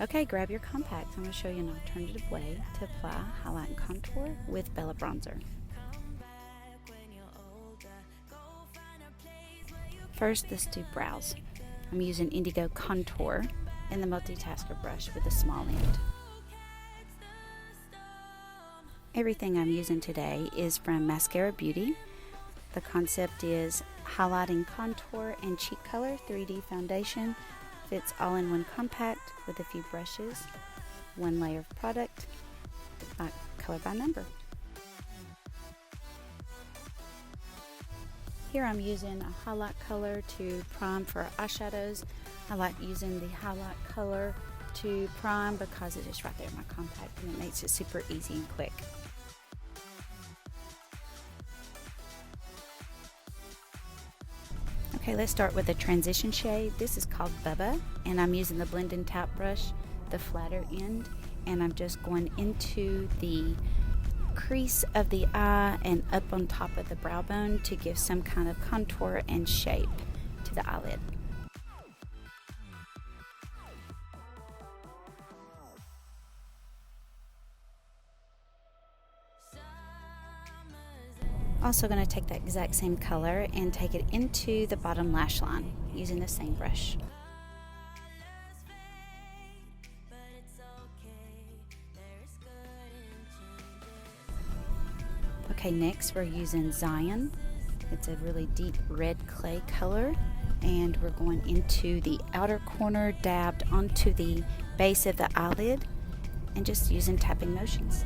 Okay, grab your compacts. I'm going to show you an alternative way to apply highlight and contour with Bella Bronzer. First, let's do brows. I'm using Indigo Contour and the multitasker brush with a small end. Everything I'm using today is from Mascara Beauty. The concept is highlighting contour and cheek color 3D foundation. Fits all in one compact with a few brushes, one layer of product, color by number. Here I'm using a highlight color to prime for eyeshadows. I like using the highlight color to prime because it is right there in my compact and it makes it super easy and quick. Okay, let's start with a transition shade. This is called Bubba, and I'm using the blend and tap brush, the flatter end, and I'm just going into the crease of the eye and up on top of the brow bone to give some kind of contour and shape to the eyelid. Also going to take that exact same color and take it into the bottom lash line using the same brush. Okay, next we're using Zion. It's a really deep red clay color, and we're going into the outer corner, dabbed onto the base of the eyelid, and just using tapping motions.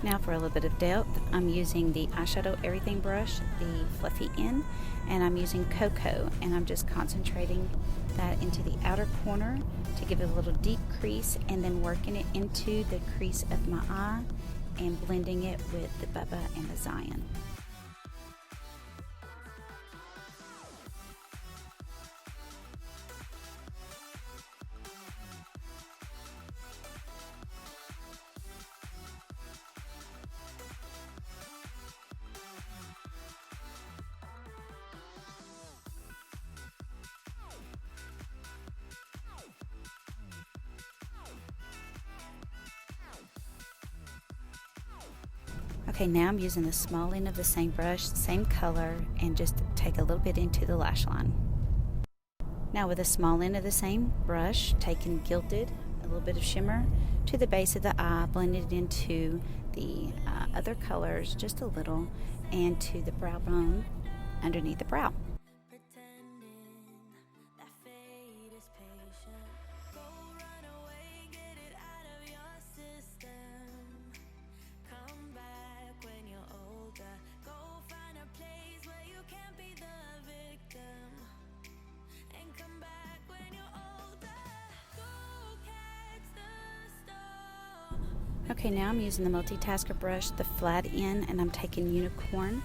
Now for a little bit of depth, I'm using the eyeshadow everything brush, the fluffy end, and I'm using Cocoa, and I'm just concentrating that into the outer corner to give it a little deep crease, and then working it into the crease of my eye and blending it with the Bubba and the Zion. Okay, now I'm using the small end of the same brush, same color, and just take a little bit into the lash line. Now with the small end of the same brush, taking Gilded, a little bit of shimmer, to the base of the eye, blended into the other colors just a little, and to the brow bone underneath the brow. Okay, now I'm using the multitasker brush, the flat end, and I'm taking Unicorn,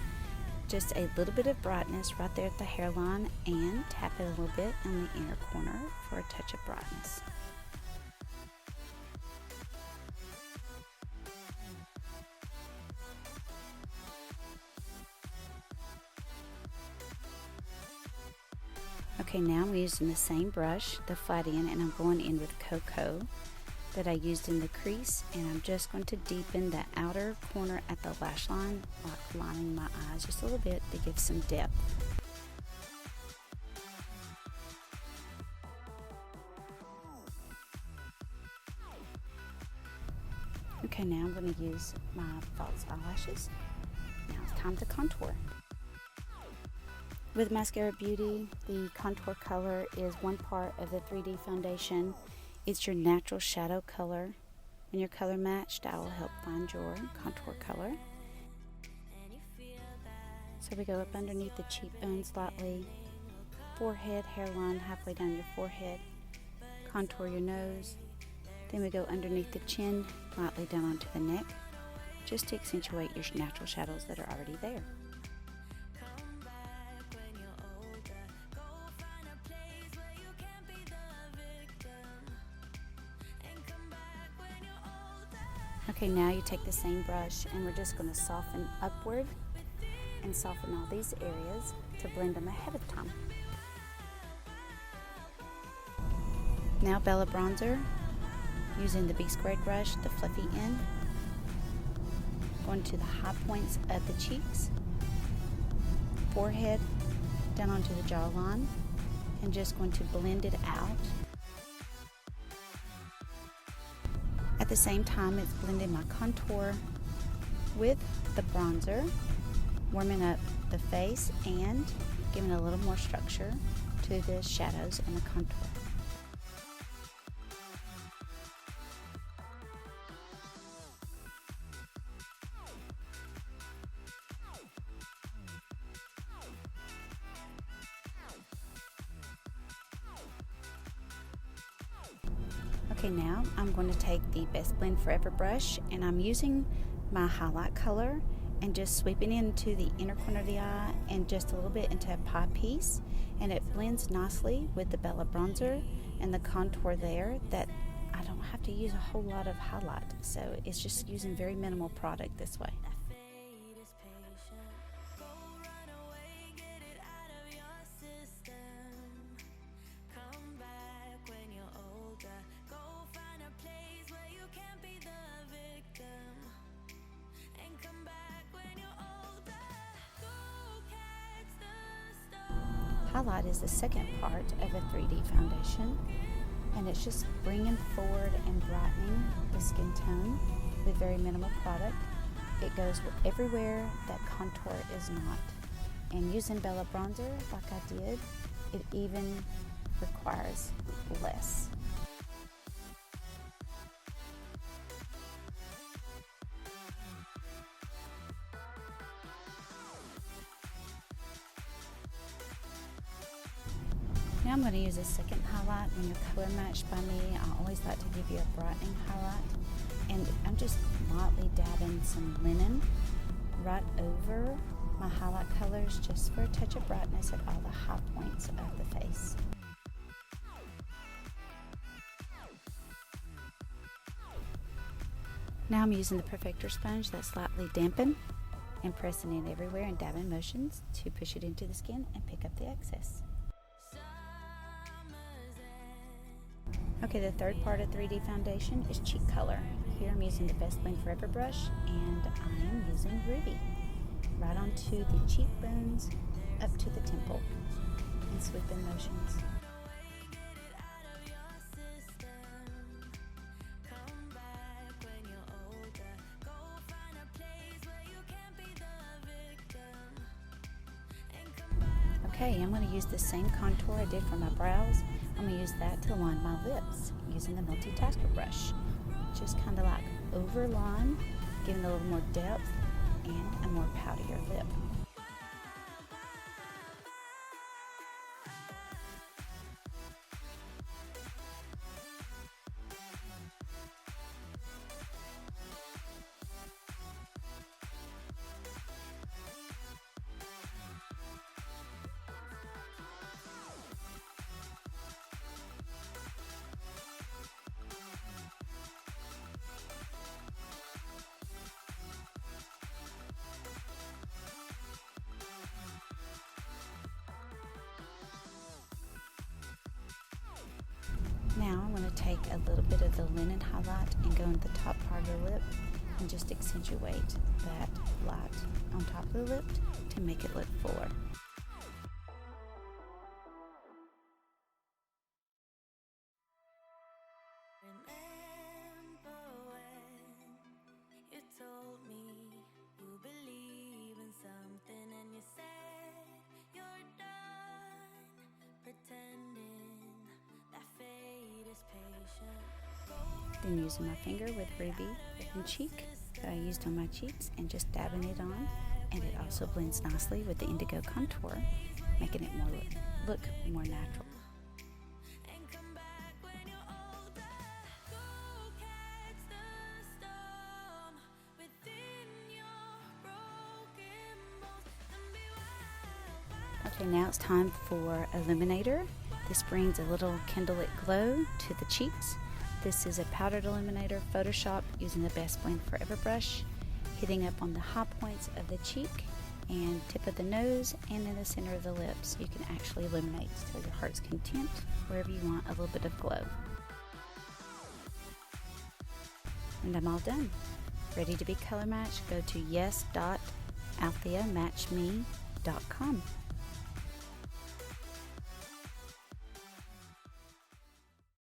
just a little bit of brightness right there at the hairline, and tap it a little bit in the inner corner for a touch of brightness. Okay, now I'm using the same brush, the flat end, and I'm going in with Cocoa that I used in the crease, and I'm just going to deepen the outer corner at the lash line, like lining my eyes just a little bit to give some depth. Okay, now I'm going to use my false eyelashes. Now it's time to contour. With Mascara Beauty, the contour color is one part of the 3D foundation. It's your natural shadow color. When you're color matched, I will help find your contour color. So we go up underneath the cheekbone slightly, forehead, hairline, halfway down your forehead, contour your nose. Then we go underneath the chin, lightly down onto the neck, just to accentuate your natural shadows that are already there. Okay, Okay, now you take the same brush and we're just going to soften upward and soften all these areas to blend them ahead of time. Now Bella Bronzer, using the B-squared brush, the fluffy end, going to the high points of the cheeks, forehead, down onto the jawline, and just going to blend it out. At the same time, it's blending my contour with the bronzer, warming up the face and giving a little more structure to the shadows and the contour. Okay, now I'm going to take the Best Blend Forever brush and I'm using my highlight color and just sweeping into the inner corner of the eye and just a little bit into a pie piece, and it blends nicely with the Bella Bronzer and the contour there that I don't have to use a whole lot of highlight, so it's just using very minimal product this way. Highlight is the second part of a 3D foundation, and it's just bringing forward and brightening the skin tone with very minimal product. It goes everywhere that contour is not. And using Bella Bronzer like I did, it even requires less. Now I'm going to use a second highlight. When you're color matched by me, I always like to give you a brightening highlight. And I'm just lightly dabbing some linen right over my highlight colors just for a touch of brightness at all the high points of the face. Now I'm using the Perfector sponge that's slightly dampened and pressing it everywhere in dabbing motions to push it into the skin and pick up the excess. Okay, the third part of 3D foundation is cheek color. Here I'm using the Best Blend Forever brush and I am using Ruby right onto the cheekbones up to the temple in sweeping motions. Okay, I'm going to use the same contour I did for my brows. I'm going to use that to line my lips using the multitasker brush. Just kind of like overline, giving a little more depth and a more poutier lip. Now I'm going to take a little bit of the linen highlight and go in the top part of the lip and just accentuate that light on top of the lip to make it look fuller. Then using my finger with Ruby and cheek that I used on my cheeks and just dabbing it on, and it also blends nicely with the indigo contour, making it look more natural. Okay, now it's time for Illuminator. This brings a little Kindle It glow to the cheeks. This is a powdered illuminator Photoshop using the Best Blend Forever brush, hitting up on the high points of the cheek and tip of the nose and in the center of the lips. You can actually illuminate till your heart's content wherever you want a little bit of glow. And I'm all done. Ready to be color matched? Go to yes.altheamatchme.com.